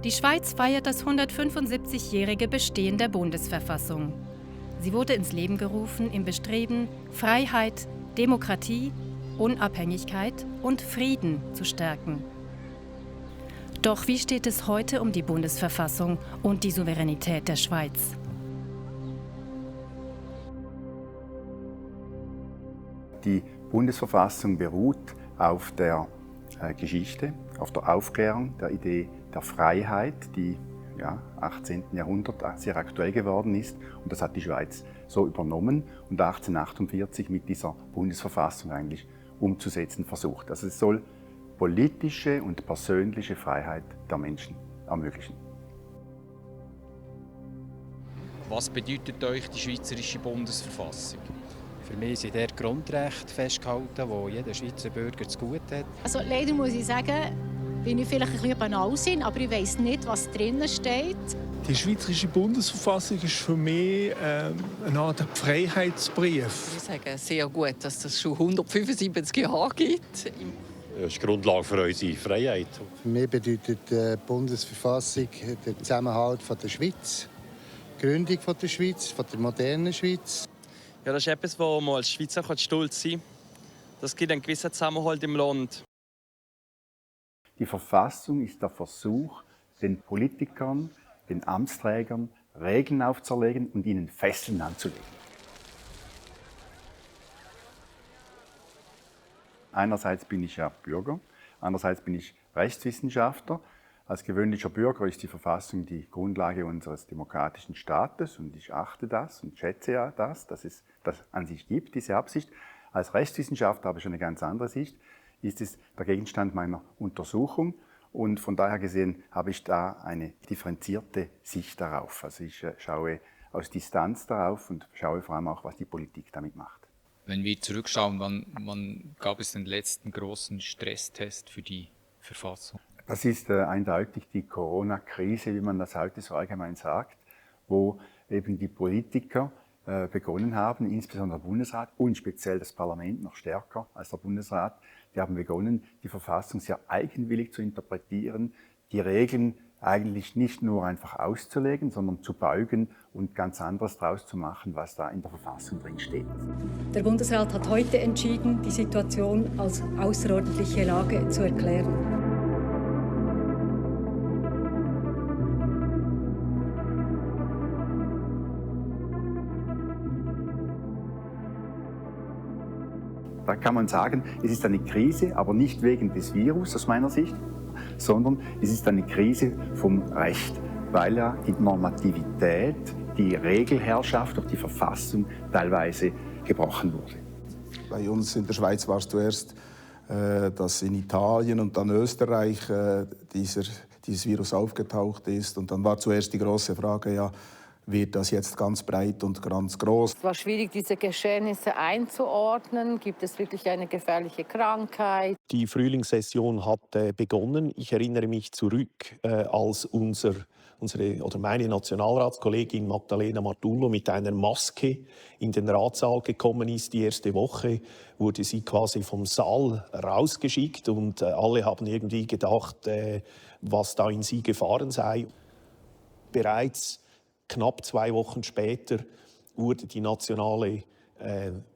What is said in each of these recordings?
Die Schweiz feiert das 175-jährige Bestehen der Bundesverfassung. Sie wurde ins Leben gerufen im Bestreben, Freiheit, Demokratie, Unabhängigkeit und Frieden zu stärken. Doch wie steht es heute um die Bundesverfassung und die Souveränität der Schweiz? Die Bundesverfassung beruht auf der Geschichte, auf der Aufklärung, der Idee der Freiheit, die im 18. Jahrhundert sehr aktuell geworden ist. Und das hat die Schweiz so übernommen und 1848 mit dieser Bundesverfassung eigentlich umzusetzen versucht. Also es soll politische und persönliche Freiheit der Menschen ermöglichen. Was bedeutet euch die Schweizerische Bundesverfassung? Für mich sind dort Grundrechte festgehalten, die jeder Schweizer Bürger zu gut hat. Also leider muss ich sagen, bin ich vielleicht ein bisschen banal sind, aber ich weiss nicht, was drinnen steht. Die Schweizerische Bundesverfassung ist für mich eine Art Freiheitsbrief. Ich sage sehr gut, dass das schon 175 Jahre gibt. Das ist die Grundlage für unsere Freiheit. Für mich bedeutet die Bundesverfassung den Zusammenhalt der Schweiz, die Gründung der Schweiz, der modernen Schweiz. Ja, das ist etwas, wo man als Schweizer stolz sein kann. Das gibt einen gewissen Zusammenhalt im Land. Die Verfassung ist der Versuch, den Politikern, den Amtsträgern Regeln aufzuerlegen und ihnen Fesseln anzulegen. Einerseits bin ich ja Bürger, andererseits bin ich Rechtswissenschaftler. Als gewöhnlicher Bürger ist die Verfassung die Grundlage unseres demokratischen Staates und ich achte das und schätze ja das, dass es das an sich gibt, diese Absicht. Als Rechtswissenschaftler habe ich eine ganz andere Sicht, ist es der Gegenstand meiner Untersuchung und von daher gesehen habe ich da eine differenzierte Sicht darauf. Also ich schaue aus Distanz darauf und schaue vor allem auch, was die Politik damit macht. Wenn wir zurückschauen, wann gab es den letzten großen Stresstest für die Verfassung? Das ist eindeutig die Corona-Krise, wie man das heute so allgemein sagt, wo eben die Politiker begonnen haben, insbesondere der Bundesrat und speziell das Parlament noch stärker als der Bundesrat, die haben begonnen, die Verfassung sehr eigenwillig zu interpretieren, die Regeln eigentlich nicht nur einfach auszulegen, sondern zu beugen und ganz anderes daraus zu machen, was da in der Verfassung drin steht. Der Bundesrat hat heute entschieden, die Situation als außerordentliche Lage zu erklären. Da kann man sagen, es ist eine Krise, aber nicht wegen des Virus aus meiner Sicht, sondern es ist eine Krise vom Recht, weil ja die Normativität, die Regelherrschaft durch die Verfassung teilweise gebrochen wurde. Bei uns in der Schweiz war es zuerst, dass in Italien und dann Österreich dieses Virus aufgetaucht ist. Und dann war zuerst die große Frage, ja, wird das jetzt ganz breit und ganz groß? Es war schwierig, diese Geschehnisse einzuordnen. Gibt es wirklich eine gefährliche Krankheit? Die Frühlingssession hat begonnen. Ich erinnere mich zurück, als meine Nationalratskollegin Magdalena Martullo mit einer Maske in den Ratssaal gekommen ist. Die erste Woche wurde sie quasi vom Saal rausgeschickt und alle haben irgendwie gedacht, was da in sie gefahren sei. Bereits knapp 2 Wochen später wurde die nationale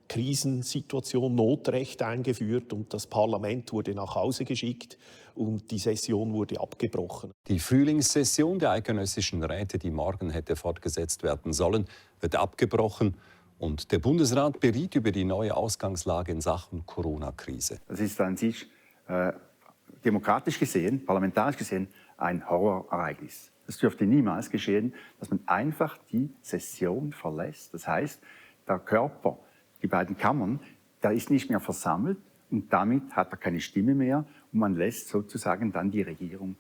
Krisensituation, Notrecht eingeführt und das Parlament wurde nach Hause geschickt und die Session wurde abgebrochen. Die Frühlingssession der eidgenössischen Räte, die morgen hätte fortgesetzt werden sollen, wird abgebrochen und der Bundesrat beriet über die neue Ausgangslage in Sachen Corona-Krise. Das ist an sich demokratisch gesehen, parlamentarisch gesehen, ein Horrorereignis. Es dürfte niemals geschehen, dass man einfach die Session verlässt. Das heißt, der Körper, die beiden Kammern, der ist nicht mehr versammelt und damit hat er keine Stimme mehr und man lässt sozusagen dann die Regierung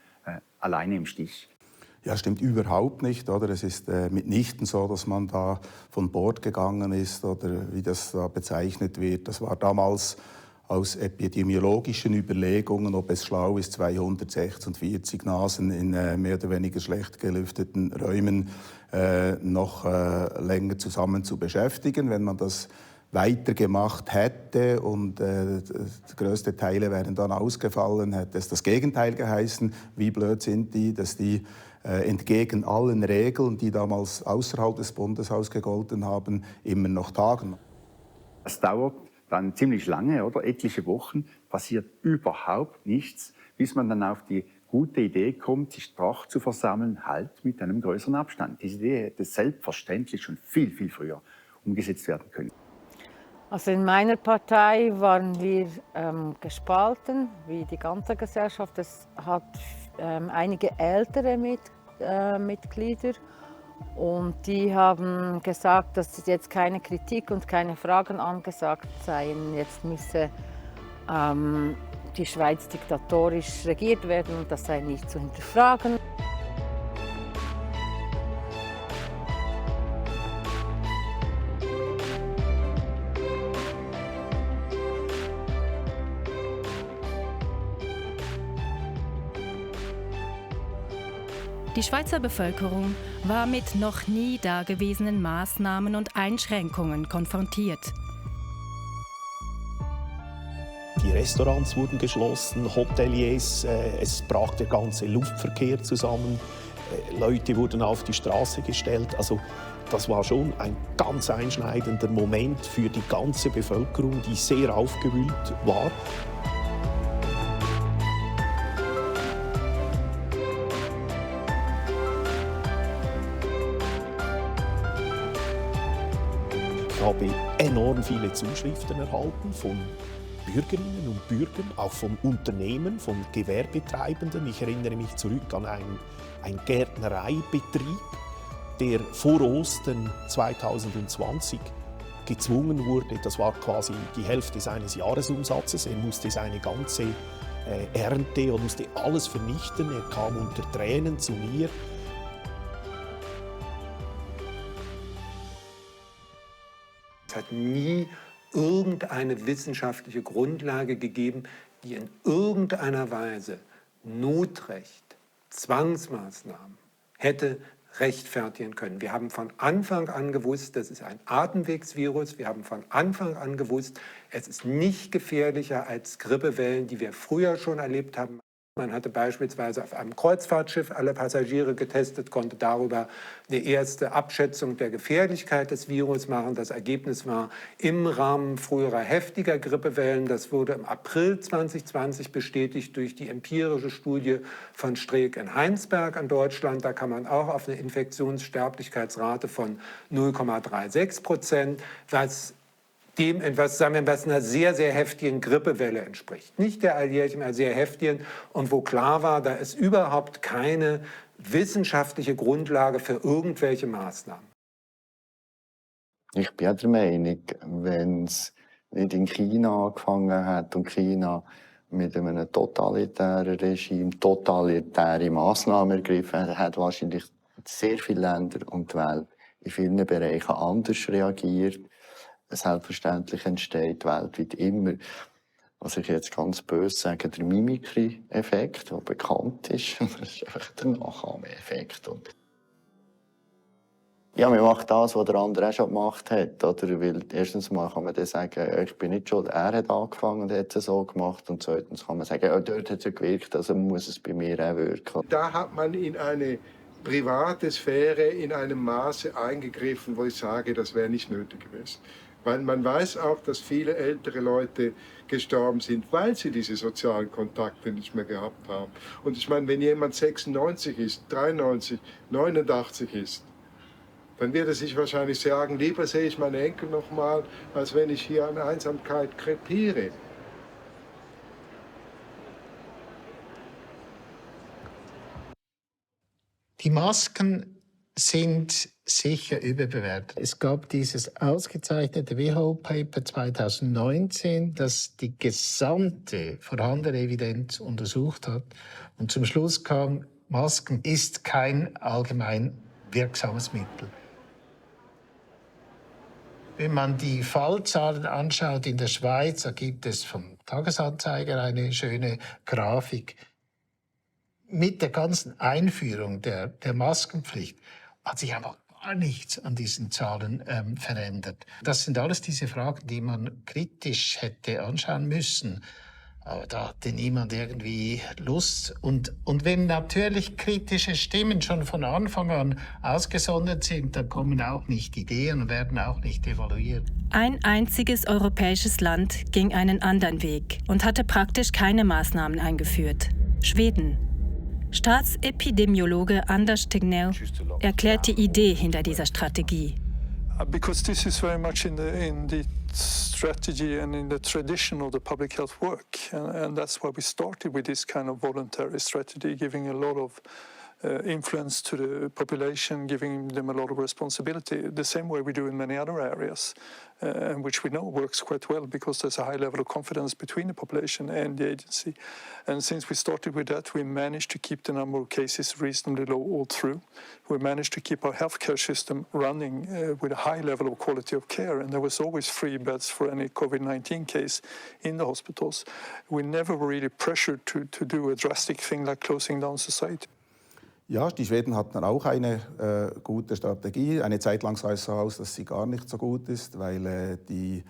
alleine im Stich. Ja, stimmt überhaupt nicht. Oder? Es ist mitnichten so, dass man da von Bord gegangen ist oder wie das da bezeichnet wird. Das war damals aus epidemiologischen Überlegungen, ob es schlau ist, 246 Nasen in mehr oder weniger schlecht gelüfteten Räumen noch länger zusammen zu beschäftigen. Wenn man das weitergemacht hätte und größte Teile wären dann ausgefallen, hätte es das Gegenteil geheißen. Wie blöd sind die, dass die entgegen allen Regeln, die damals außerhalb des Bundeshauses gegolten haben, immer noch tagen. Das dauert dann ziemlich lange, oder? Etliche Wochen, passiert überhaupt nichts, bis man dann auf die gute Idee kommt, sich Sprache zu versammeln, halt mit einem größeren Abstand. Diese Idee hätte selbstverständlich schon viel, viel früher umgesetzt werden können. Also in meiner Partei waren wir gespalten, wie die ganze Gesellschaft. Es hat einige ältere Mitglieder und die haben gesagt, dass jetzt keine Kritik und keine Fragen angesagt seien. Jetzt müsse die Schweiz diktatorisch regiert werden und das sei nicht zu hinterfragen. Die Schweizer Bevölkerung war mit noch nie dagewesenen Maßnahmen und Einschränkungen konfrontiert. Die Restaurants wurden geschlossen, Hoteliers, es brach der ganze Luftverkehr zusammen, Leute wurden auf die Straße gestellt. Also das war schon ein ganz einschneidender Moment für die ganze Bevölkerung, die sehr aufgewühlt war. Ich habe enorm viele Zuschriften erhalten von Bürgerinnen und Bürgern, auch von Unternehmen, von Gewerbetreibenden. Ich erinnere mich zurück an einen Gärtnereibetrieb, der vor Ostern 2020 gezwungen wurde, das war quasi die Hälfte seines Jahresumsatzes, er musste seine ganze Ernte und musste alles vernichten. Er kam unter Tränen zu mir. Es hat nie irgendeine wissenschaftliche Grundlage gegeben, die in irgendeiner Weise Notrecht, Zwangsmaßnahmen hätte rechtfertigen können. Wir haben von Anfang an gewusst, das ist ein Atemwegsvirus. Wir haben von Anfang an gewusst, es ist nicht gefährlicher als Grippewellen, die wir früher schon erlebt haben. Man hatte beispielsweise auf einem Kreuzfahrtschiff alle Passagiere getestet, konnte darüber eine erste Abschätzung der Gefährlichkeit des Virus machen. Das Ergebnis war im Rahmen früherer heftiger Grippewellen. Das wurde im April 2020 bestätigt durch die empirische Studie von Streeck in Heinsberg in Deutschland. Da kann man auch auf eine Infektionssterblichkeitsrate von 0,36%, was einer sehr, sehr heftigen Grippewelle entspricht. Nicht der alljährlichen, aber sehr heftigen. Und wo klar war, da ist überhaupt keine wissenschaftliche Grundlage für irgendwelche Maßnahmen. Ich bin der Meinung, wenn es nicht in China angefangen hat und China mit einem totalitären Regime totalitäre Maßnahmen ergriffen hat, hat wahrscheinlich sehr viele Länder und die Welt in vielen Bereichen anders reagiert. Selbstverständlich entsteht weltweit immer, was ich jetzt ganz böse sage, der Mimikry-Effekt, der bekannt ist. Das ist einfach der Nachahmeffekt. Ja, man macht das, was der andere auch schon gemacht hat. Oder? Weil erstens mal kann man dann sagen, ich bin nicht schuld, er hat angefangen und hat es so gemacht. Und zweitens kann man sagen, ja, dort hat es ja gewirkt, also muss es bei mir auch wirken. Da hat man in eine private Sphäre in einem Maße eingegriffen, wo ich sage, das wäre nicht nötig gewesen. Weil man weiß auch, dass viele ältere Leute gestorben sind, weil sie diese sozialen Kontakte nicht mehr gehabt haben. Und ich meine, wenn jemand 96 ist, 93, 89 ist, dann wird er sich wahrscheinlich sagen, lieber sehe ich meine Enkel noch mal, als wenn ich hier an Einsamkeit krepiere. Die Masken sind sicher überbewertet. Es gab dieses ausgezeichnete WHO-Paper 2019, das die gesamte vorhandene Evidenz untersucht hat und zum Schluss kam, Masken ist kein allgemein wirksames Mittel. Wenn man die Fallzahlen anschaut in der Schweiz, da gibt es vom Tagesanzeiger eine schöne Grafik. Mit der ganzen Einführung der Maskenpflicht hat sich einfach gar nichts an diesen Zahlen verändert. Das sind alles diese Fragen, die man kritisch hätte anschauen müssen. Aber da hatte niemand irgendwie Lust. Und wenn natürlich kritische Stimmen schon von Anfang an ausgesondert sind, dann kommen auch nicht Ideen und werden auch nicht evaluiert. Ein einziges europäisches Land ging einen anderen Weg und hatte praktisch keine Maßnahmen eingeführt: Schweden. Staatsepidemiologe Anders Tegnell erklärt die Idee hinter dieser Strategie. Because this is very much in the strategy and in the tradition of the public health work, and that's why we started with this kind of voluntary strategy, giving a lot of influence to the population, giving them a lot of responsibility, the same way we do in many other areas, and which we know works quite well because there's a high level of confidence between the population and the agency. And since we started with that, we managed to keep the number of cases reasonably low all through. We managed to keep our healthcare system running with a high level of quality of care, and there was always free beds for any COVID-19 case in the hospitals. We never were really pressured to do a drastic thing like closing down society. Ja, die Schweden hatten auch eine gute Strategie. Eine Zeit lang sah es so aus, dass sie gar nicht so gut ist, weil die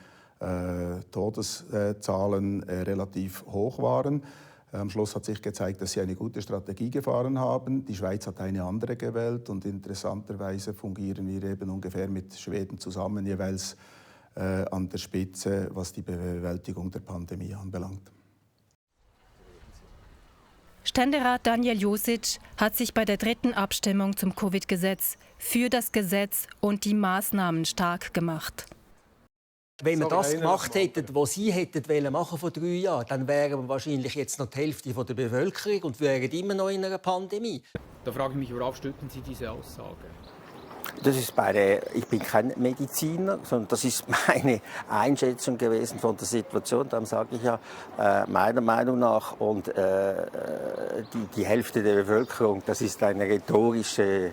Todeszahlen relativ hoch waren. Am Schluss hat sich gezeigt, dass sie eine gute Strategie gefahren haben. Die Schweiz hat eine andere gewählt und interessanterweise fungieren wir eben ungefähr mit Schweden zusammen, jeweils an der Spitze, was die Bewältigung der Pandemie anbelangt. Ständerat Daniel Josic hat sich bei der 3. Abstimmung zum Covid-Gesetz für das Gesetz und die Maßnahmen stark gemacht. Wenn wir das gemacht hätten, was Sie hätten machen vor 3 Jahren, dann wären wir wahrscheinlich jetzt noch die Hälfte der Bevölkerung und wären immer noch in einer Pandemie. Da frage ich mich, worauf stützen Sie diese Aussage? Das ist ich bin kein Mediziner, sondern das ist meine Einschätzung gewesen von der Situation. Darum sage ich ja, meiner Meinung nach, und die Hälfte der Bevölkerung, das ist eine rhetorische,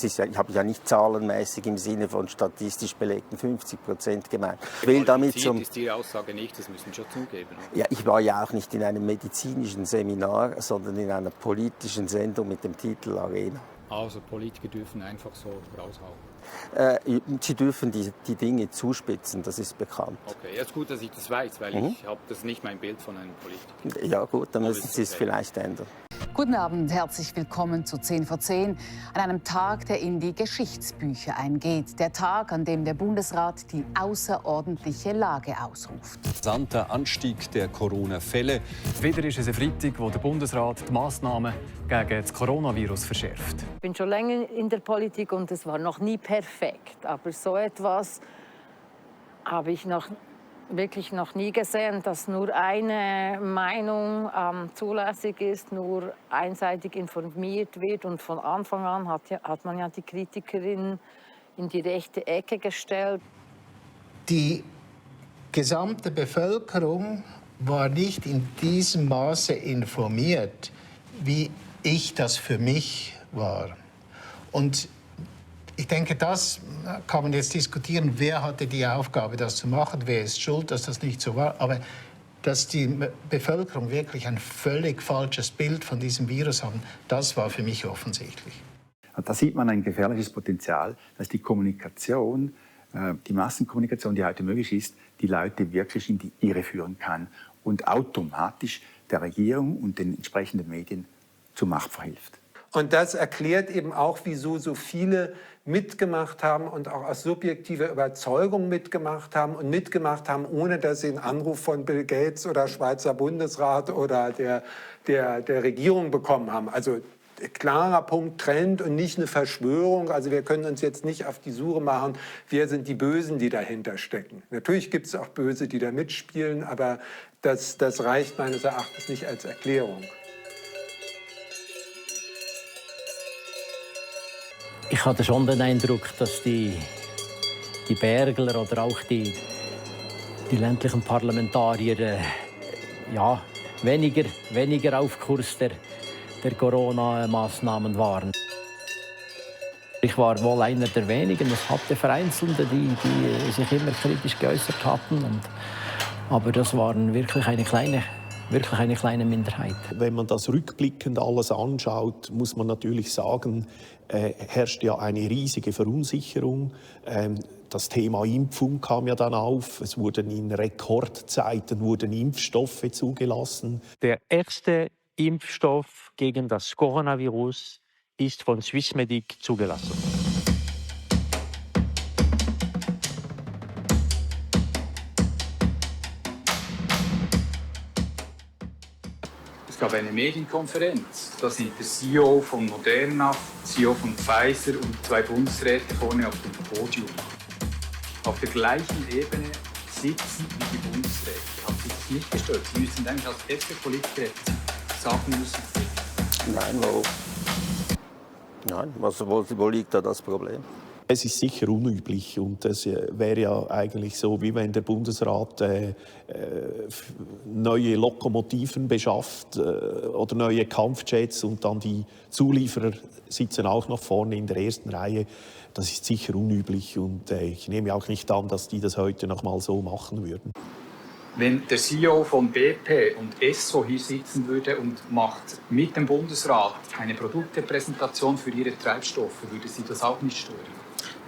ich habe ja nicht zahlenmäßig im Sinne von statistisch belegten 50% gemeint. Ich will damit ist Ihre Aussage nicht, das müssen Sie schon zugeben. Oder? Ja, ich war ja auch nicht in einem medizinischen Seminar, sondern in einer politischen Sendung mit dem Titel Arena. Also Politiker dürfen einfach so raushauen? Sie dürfen die Dinge zuspitzen, das ist bekannt. Okay, jetzt gut, dass ich das weiß, weil ich habe das nicht mein Bild von einem Politiker. Ja gut, dann müssen Sie es vielleicht ändern. Guten Abend, herzlich willkommen zu 10 vor 10, an einem Tag, der in die Geschichtsbücher eingeht. Der Tag, an dem der Bundesrat die außerordentliche Lage ausruft. Rasanter Anstieg der Corona-Fälle. Wieder ist es ein Freitag, wo der Bundesrat die Massnahmen gegen das Coronavirus verschärft. Ich bin schon länger in der Politik und es war noch nie perfekt. Aber so etwas habe ich wirklich noch nie gesehen, dass nur eine Meinung zulässig ist, nur einseitig informiert wird. Und von Anfang an hat man ja die Kritikerin in die rechte Ecke gestellt. Die gesamte Bevölkerung war nicht in diesem Maße informiert, wie ich das für mich war. Und ich denke, das kann man jetzt diskutieren, wer hatte die Aufgabe, das zu machen, wer ist schuld, dass das nicht so war. Aber dass die Bevölkerung wirklich ein völlig falsches Bild von diesem Virus haben, das war für mich offensichtlich. Da sieht man ein gefährliches Potenzial, dass die Kommunikation, die Massenkommunikation, die heute möglich ist, die Leute wirklich in die Irre führen kann und automatisch der Regierung und den entsprechenden Medien zur Macht verhilft. Und das erklärt eben auch, wieso so viele mitgemacht haben und auch aus subjektiver Überzeugung mitgemacht haben und mitgemacht haben, ohne dass sie einen Anruf von Bill Gates oder Schweizer Bundesrat oder der Regierung bekommen haben. Also klarer Punkt, Trend und nicht eine Verschwörung. Also wir können uns jetzt nicht auf die Suche machen, wer sind die Bösen, die dahinter stecken. Natürlich gibt es auch Böse, die da mitspielen, aber das reicht meines Erachtens nicht als Erklärung. Ich hatte schon den Eindruck, dass die Bergler oder auch die ländlichen Parlamentarier weniger auf Kurs der Corona-Maßnahmen waren. Ich war wohl einer der wenigen. Es hatte Vereinzelte, die sich immer kritisch geäußert hatten. Aber das waren wirklich eine kleine wirklich eine kleine Minderheit. Wenn man das rückblickend alles anschaut, muss man natürlich sagen, herrscht ja eine riesige Verunsicherung. Das Thema Impfung kam ja dann auf. Es wurden in Rekordzeiten Impfstoffe zugelassen. Der erste Impfstoff gegen das Coronavirus ist von Swissmedic zugelassen. Es gab eine Medienkonferenz, da sind der CEO von Moderna, CEO von Pfizer und 2 Bundesräte vorne auf dem Podium. Auf der gleichen Ebene sitzen wie die Bundesräte. Haben Sie das nicht gestört? Sie müssen eigentlich als SP-Politiker sagen müssen. Nein, warum? Nein, wo liegt da das Problem? Es ist sicher unüblich und es wäre ja eigentlich so, wie wenn der Bundesrat neue Lokomotiven beschafft oder neue Kampfjets und dann die Zulieferer sitzen auch noch vorne in der ersten Reihe. Das ist sicher unüblich und ich nehme auch nicht an, dass die das heute noch mal so machen würden. Wenn der CEO von BP und Esso hier sitzen würde und macht mit dem Bundesrat eine Produktepräsentation für ihre Treibstoffe, würde Sie das auch nicht stören?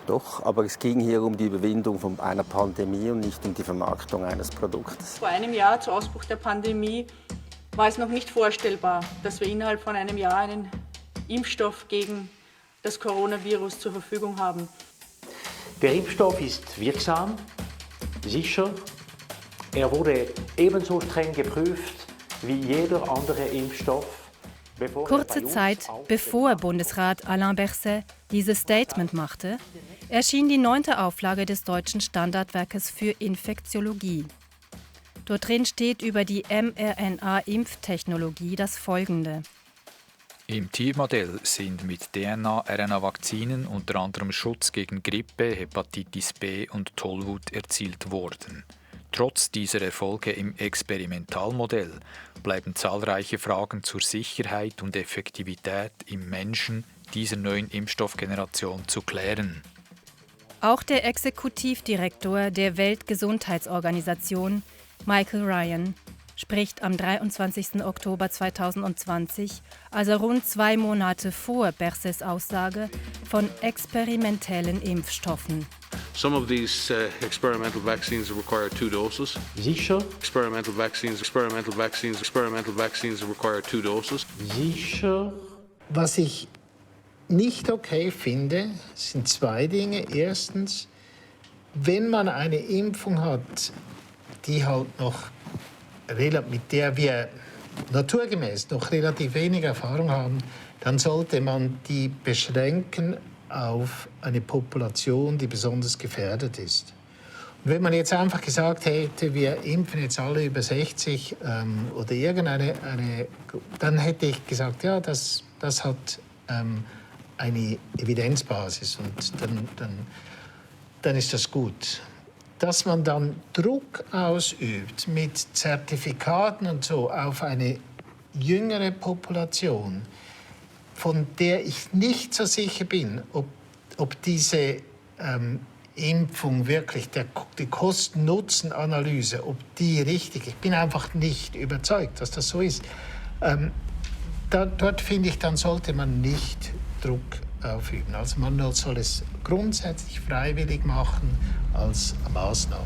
Doch, aber es ging hier um die Überwindung von einer Pandemie und nicht um die Vermarktung eines Produktes. Vor einem Jahr, zu Ausbruch der Pandemie, war es noch nicht vorstellbar, dass wir innerhalb von einem Jahr einen Impfstoff gegen das Coronavirus zur Verfügung haben. Der Impfstoff ist wirksam, sicher. Er wurde ebenso streng geprüft wie jeder andere Impfstoff. Kurze Zeit bevor Bundesrat Alain Berset dieses Statement machte, erschien die 9. Auflage des Deutschen Standardwerkes für Infektiologie. Dort drin steht über die mRNA-Impftechnologie das Folgende. Im Tiermodell sind mit DNA-RNA-Vakzinen unter anderem Schutz gegen Grippe, Hepatitis B und Tollwut erzielt worden. Trotz dieser Erfolge im Experimentalmodell bleiben zahlreiche Fragen zur Sicherheit und Effektivität im Menschen dieser neuen Impfstoffgeneration zu klären. Auch der Exekutivdirektor der Weltgesundheitsorganisation, Michael Ryan, spricht am 23. Oktober 2020, also rund 2 Monate vor Bersets Aussage, von experimentellen Impfstoffen. Some of these experimental vaccines require 2 doses. Sicher. Experimental vaccines require 2 doses. Sicher. Was ich nicht okay finde, sind 2 Dinge. Erstens, wenn man eine Impfung hat, die halt noch mit der wir naturgemäß noch relativ wenig Erfahrung haben, dann sollte man die beschränken auf eine Population, die besonders gefährdet ist. Und wenn man jetzt einfach gesagt hätte, wir impfen jetzt alle über 60 oder irgendeine, dann hätte ich gesagt, ja, das hat eine Evidenzbasis und dann ist das gut. Dass man dann Druck ausübt mit Zertifikaten und so auf eine jüngere Population, von der ich nicht so sicher bin, ob diese Impfung wirklich, die Kosten-Nutzen-Analyse, ob die richtig ist. Ich bin einfach nicht überzeugt, dass das so ist. Dort finde ich, dann sollte man nicht Druck aufüben. Also man soll es grundsätzlich freiwillig machen als Maßnahme.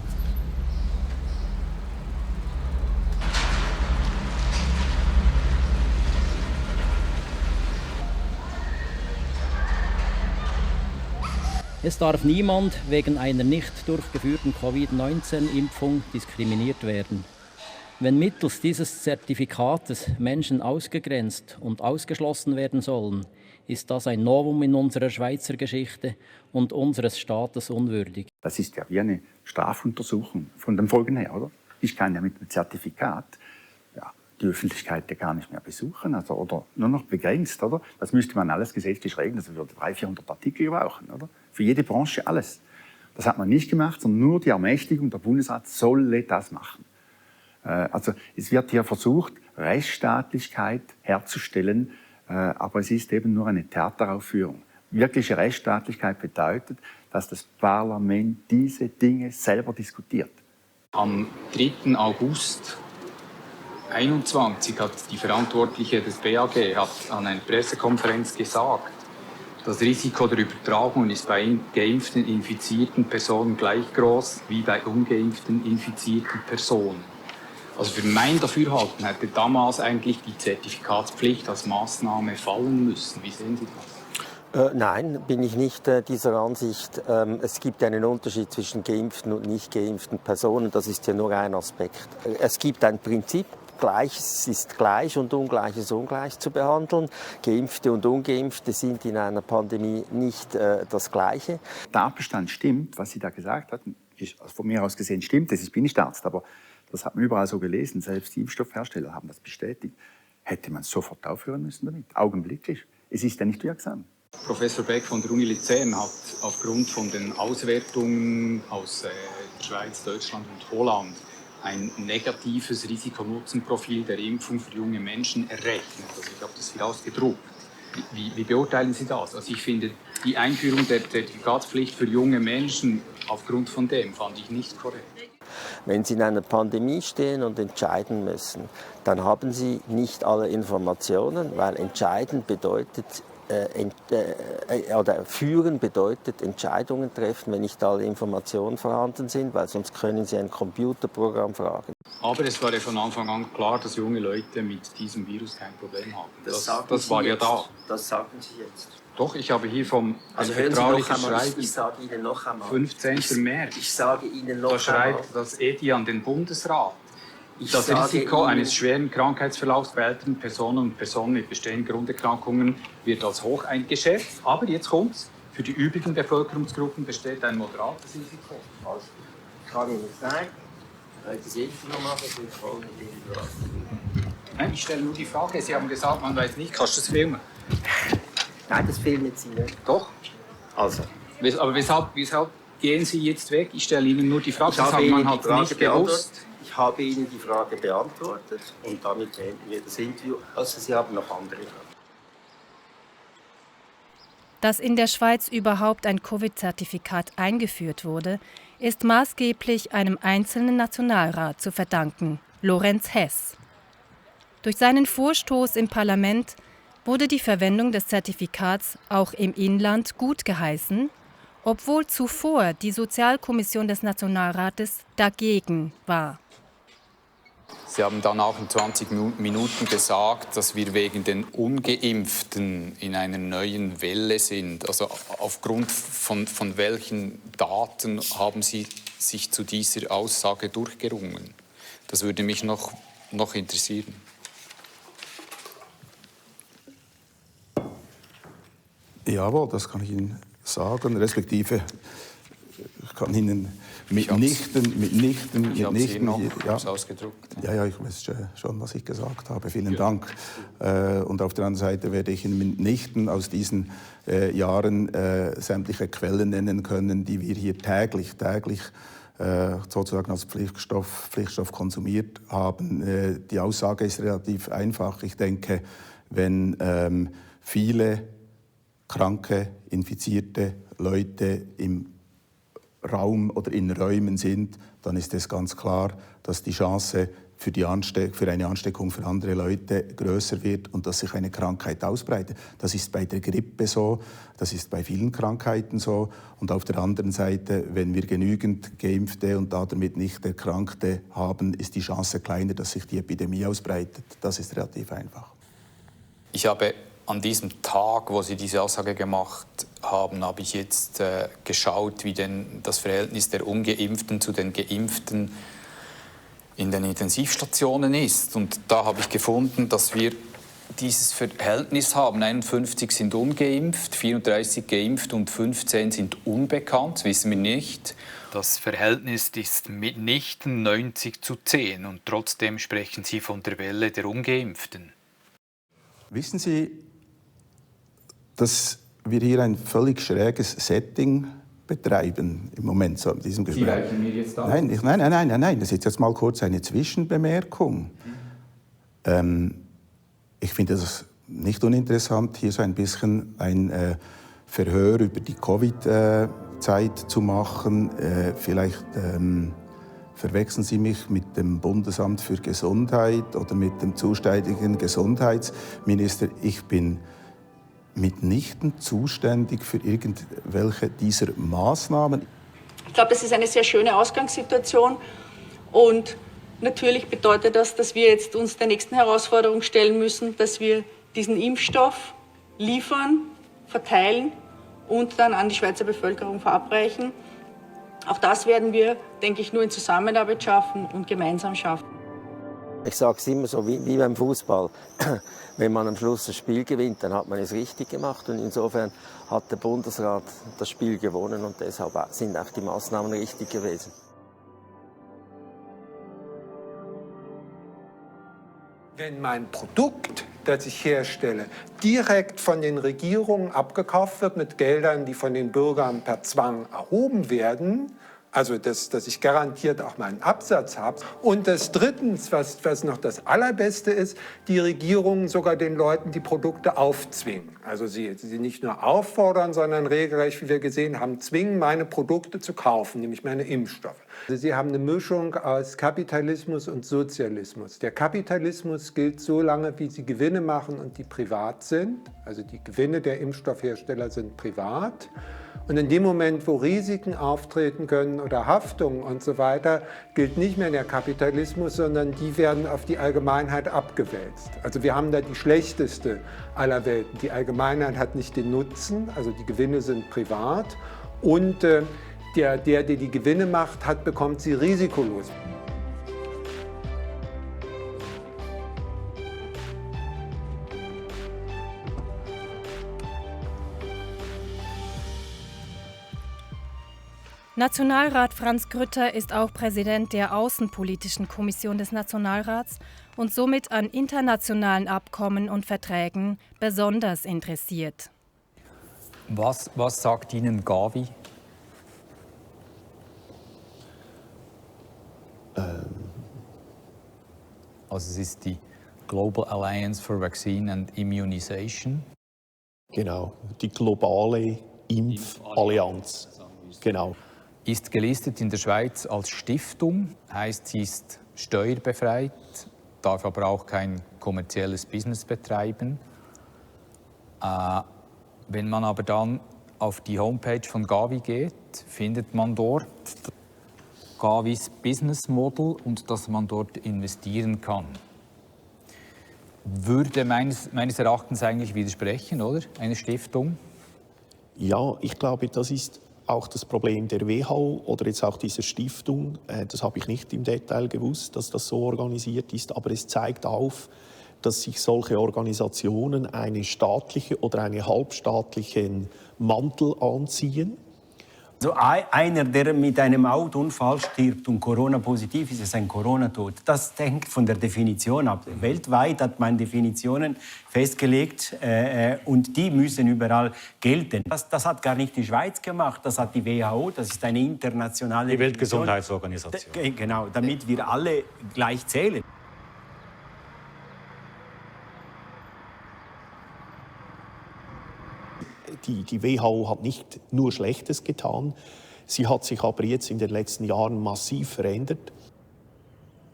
Es darf niemand wegen einer nicht durchgeführten Covid-19-Impfung diskriminiert werden. Wenn mittels dieses Zertifikates Menschen ausgegrenzt und ausgeschlossen werden sollen, ist das ein Novum in unserer Schweizer Geschichte und unseres Staates unwürdig. Das ist ja wie eine Strafuntersuchung von den Folgen her, oder? Ich kann ja mit dem Zertifikat die Öffentlichkeit ja gar nicht mehr besuchen, oder nur noch begrenzt, oder? Das müsste man alles gesetzlich regeln, das würde 300-400 Artikel brauchen, oder? Für jede Branche alles. Das hat man nicht gemacht, sondern nur die Ermächtigung, der Bundesrat solle das machen. Also es wird hier versucht, Rechtsstaatlichkeit herzustellen, aber es ist eben nur eine Theateraufführung. Wirkliche Rechtsstaatlichkeit bedeutet, dass das Parlament diese Dinge selber diskutiert. Am 3. August 2021 hat die Verantwortliche des BAG an einer Pressekonferenz gesagt, das Risiko der Übertragung ist bei geimpften infizierten Personen gleich groß wie bei ungeimpften infizierten Personen. Also für mein Dafürhalten hätte damals eigentlich die Zertifikatspflicht als Maßnahme fallen müssen. Wie sehen Sie das? Nein, bin ich nicht dieser Ansicht. Es gibt einen Unterschied zwischen geimpften und nicht geimpften Personen. Das ist ja nur ein Aspekt. Es gibt ein Prinzip. Gleiches ist gleich und Ungleiches ungleich zu behandeln. Geimpfte und Ungeimpfte sind in einer Pandemie nicht das Gleiche. Der Tatbestand stimmt, was Sie da gesagt hatten. Von mir aus gesehen stimmt das. Ich bin nicht Arzt, aber das hat man überall so gelesen. Selbst die Impfstoffhersteller haben das bestätigt. Hätte man sofort aufhören müssen damit, augenblicklich. Es ist ja nicht wirksam. Professor Beck von der Uni Luzern hat aufgrund von den Auswertungen aus der Schweiz, Deutschland und Holland ein negatives Risiko-Nutzen-Profil der Impfung für junge Menschen errechnet. Also ich habe das hier ausgedruckt. Wie beurteilen Sie das? Also ich finde, die Einführung der Zertifikatspflicht für junge Menschen aufgrund von dem fand ich nicht korrekt. Wenn Sie in einer Pandemie stehen und entscheiden müssen, dann haben Sie nicht alle Informationen, weil entscheiden bedeutet, oder führen bedeutet Entscheidungen treffen, wenn nicht alle Informationen vorhanden sind, weil sonst können Sie ein Computerprogramm fragen. Aber es war ja von Anfang an klar, dass junge Leute mit diesem Virus kein Problem haben. Das war ja da. Das sagen Sie jetzt. Doch, ich habe hier vom vertraulichen Schreiben, ich sage Ihnen noch einmal. 15. März. Ich sage Ihnen noch da schreibt das EDI an den Bundesrat. Das Risiko eines schweren Krankheitsverlaufs bei älteren Personen und Personen mit bestehenden Grunderkrankungen wird als hoch eingeschätzt. Aber jetzt kommt's. Für die übrigen Bevölkerungsgruppen besteht ein moderates Risiko. Also, ich kann Ihnen sagen, das Impfen noch machen, so voll mit Nein, ich stelle nur die Frage. Sie haben gesagt, man weiß nicht. Kannst du das filmen? Nein, das filmen Sie nicht. Doch. Also. Aber weshalb gehen Sie jetzt weg? Ich stelle Ihnen nur die Frage. Sie sagen, man hat nicht gewusst. Ich habe Ihnen die Frage beantwortet und damit beenden wir das Interview. Also Sie haben noch andere Fragen. Dass in der Schweiz überhaupt ein Covid-Zertifikat eingeführt wurde, ist maßgeblich einem einzelnen Nationalrat zu verdanken, Lorenz Hess. Durch seinen Vorstoß im Parlament wurde die Verwendung des Zertifikats auch im Inland gut geheißen, obwohl zuvor die Sozialkommission des Nationalrates dagegen war. Sie haben dann auch in 20 Minuten gesagt, dass wir wegen den Ungeimpften in einer neuen Welle sind. Also aufgrund von welchen Daten haben Sie sich zu dieser Aussage durchgerungen? Das würde mich noch interessieren. Jawohl, das kann ich Ihnen sagen, respektive ich kann Ihnen mitnichten, ja, ausgedruckt. Ja, ich weiß schon, was ich gesagt habe. Vielen Dank. Und auf der anderen Seite werde ich Ihnen mitnichten aus diesen Jahren sämtliche Quellen nennen können, die wir hier täglich sozusagen als Pflichtstoff konsumiert haben. Die Aussage ist relativ einfach. Ich denke, wenn viele kranke, infizierte Leute im Raum oder in Räumen sind, dann ist es ganz klar, dass die Chance für eine Ansteckung für andere Leute größer wird und dass sich eine Krankheit ausbreitet. Das ist bei der Grippe so, das ist bei vielen Krankheiten so. Und auf der anderen Seite, wenn wir genügend Geimpfte und damit nicht Erkrankte haben, ist die Chance kleiner, dass sich die Epidemie ausbreitet. Das ist relativ einfach. Ich habe an diesem Tag, wo Sie diese Aussage gemacht haben, habe ich jetzt geschaut, wie denn das Verhältnis der Ungeimpften zu den Geimpften in den Intensivstationen ist. Und da habe ich gefunden, dass wir dieses Verhältnis haben. 51 sind ungeimpft, 34 geimpft und 15 sind unbekannt, das wissen wir nicht. Das Verhältnis ist mitnichten 90:10 und trotzdem sprechen Sie von der Welle der Ungeimpften. Wissen Sie, dass wir hier ein völlig schräges Setting betreiben im Moment so in diesem Gespräch. Sie reichen mir jetzt an? Nein, das ist jetzt mal kurz eine Zwischenbemerkung. Ich finde es nicht uninteressant, hier so ein bisschen ein Verhör über die Covid-Zeit zu machen. Vielleicht verwechseln Sie mich mit dem Bundesamt für Gesundheit oder mit dem zuständigen Gesundheitsminister. Ich bin mitnichten zuständig für irgendwelche dieser Maßnahmen. Ich glaube, das ist eine sehr schöne Ausgangssituation und natürlich bedeutet das, dass wir jetzt uns der nächsten Herausforderung stellen müssen, dass wir diesen Impfstoff liefern, verteilen und dann an die Schweizer Bevölkerung verabreichen. Auch das werden wir, denke ich, nur in Zusammenarbeit schaffen und gemeinsam schaffen. Ich sage es immer so wie beim Fußball. Wenn man am Schluss das Spiel gewinnt, dann hat man es richtig gemacht. Und insofern hat der Bundesrat das Spiel gewonnen und deshalb sind auch die Maßnahmen richtig gewesen. Wenn mein Produkt, das ich herstelle, direkt von den Regierungen abgekauft wird mit Geldern, die von den Bürgern per Zwang erhoben werden, also dass ich garantiert auch meinen Absatz habe. Und das drittens, was noch das Allerbeste ist, die Regierungen sogar den Leuten die Produkte aufzwingen. Also sie nicht nur auffordern, sondern regelrecht, wie wir gesehen haben, zwingen, meine Produkte zu kaufen, nämlich meine Impfstoffe. Also sie haben eine Mischung aus Kapitalismus und Sozialismus. Der Kapitalismus gilt so lange, wie sie Gewinne machen und die privat sind. Also die Gewinne der Impfstoffhersteller sind privat. Und in dem Moment, wo Risiken auftreten können oder Haftungen und so weiter, gilt nicht mehr der Kapitalismus, sondern die werden auf die Allgemeinheit abgewälzt. Also wir haben da die schlechteste aller Welten. Die Allgemeinheit hat nicht den Nutzen, also die Gewinne sind privat. Und der die Gewinne macht, bekommt sie risikolos. Nationalrat Franz Grütter ist auch Präsident der Außenpolitischen Kommission des Nationalrats und somit an internationalen Abkommen und Verträgen besonders interessiert. Was sagt Ihnen Gavi? Also es ist die Global Alliance for Vaccine and Immunization. Genau, die globale Impfallianz. Genau. Ist gelistet in der Schweiz als Stiftung, heißt, sie ist steuerbefreit, darf aber auch kein kommerzielles Business betreiben. Wenn man aber dann auf die Homepage von Gavi geht, findet man dort Gavis Business Model und dass man dort investieren kann. Würde meines Erachtens eigentlich widersprechen, oder? Eine Stiftung? Ja, ich glaube, das ist auch das Problem der WHO oder jetzt auch dieser Stiftung. Das habe ich nicht im Detail gewusst, dass das so organisiert ist, aber es zeigt auf, dass sich solche Organisationen einen staatlichen oder einen halbstaatlichen Mantel anziehen. Also einer, der mit einem Autounfall stirbt und Corona-positiv ist, ist ein Corona-Tod. Das hängt von der Definition ab. Weltweit hat man Definitionen festgelegt und die müssen überall gelten. Das hat gar nicht die Schweiz gemacht, das hat die WHO, das ist eine internationale Die Weltgesundheitsorganisation. Genau, damit wir alle gleich zählen. Die WHO hat nicht nur Schlechtes getan, sie hat sich aber jetzt in den letzten Jahren massiv verändert.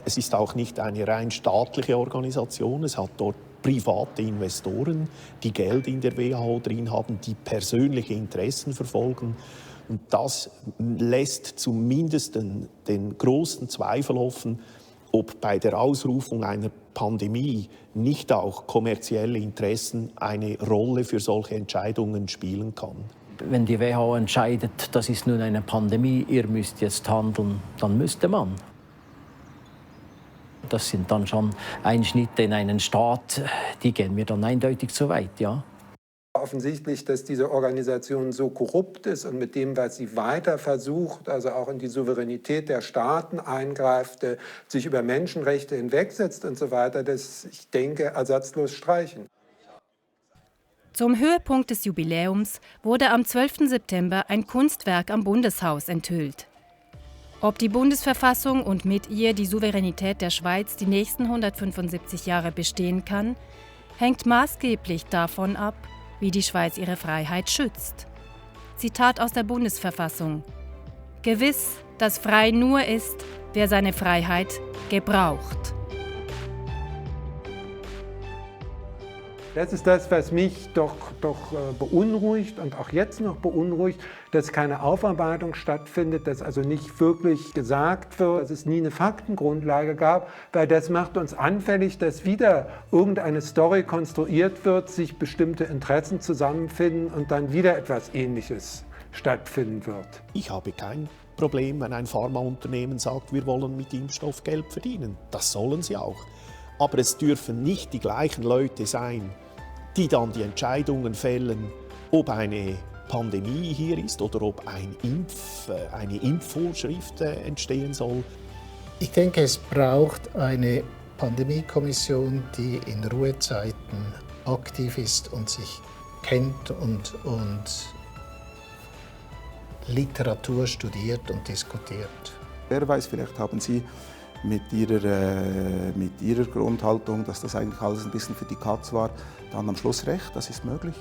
Es ist auch nicht eine rein staatliche Organisation, es hat dort private Investoren, die Geld in der WHO drin haben, die persönliche Interessen verfolgen. Und das lässt zumindest den großen Zweifel offen, ob bei der Ausrufung einer Pandemie nicht auch kommerzielle Interessen eine Rolle für solche Entscheidungen spielen kann. Wenn die WHO entscheidet, das ist nun eine Pandemie, ihr müsst jetzt handeln, dann müsste man. Das sind dann schon Einschnitte in einen Staat, die gehen mir dann eindeutig zu weit, ja. Offensichtlich, dass diese Organisation so korrupt ist und mit dem, was sie weiter versucht, also auch in die Souveränität der Staaten eingreift, sich über Menschenrechte hinwegsetzt und so weiter, das, ich denke, ersatzlos streichen. Zum Höhepunkt des Jubiläums wurde am 12. September ein Kunstwerk am Bundeshaus enthüllt. Ob die Bundesverfassung und mit ihr die Souveränität der Schweiz die nächsten 175 Jahre bestehen kann, hängt maßgeblich davon ab, wie die Schweiz ihre Freiheit schützt. Zitat aus der Bundesverfassung: Gewiss, dass frei nur ist, wer seine Freiheit gebraucht. Das ist das, was mich doch beunruhigt und auch jetzt noch beunruhigt, dass keine Aufarbeitung stattfindet, dass also nicht wirklich gesagt wird, dass es nie eine Faktengrundlage gab, weil das macht uns anfällig, dass wieder irgendeine Story konstruiert wird, sich bestimmte Interessen zusammenfinden und dann wieder etwas Ähnliches stattfinden wird. Ich habe kein Problem, wenn ein Pharmaunternehmen sagt, wir wollen mit Impfstoff Geld verdienen. Das sollen sie auch. Aber es dürfen nicht die gleichen Leute sein, die dann die Entscheidungen fällen, ob eine Pandemie hier ist oder ob eine Impfvorschrift entstehen soll. Ich denke, es braucht eine Pandemiekommission, die in Ruhezeiten aktiv ist und sich kennt und Literatur studiert und diskutiert. Wer weiß, vielleicht haben Sie mit ihrer Grundhaltung, dass das eigentlich alles ein bisschen für die Katz war, dann am Schluss recht, das ist möglich.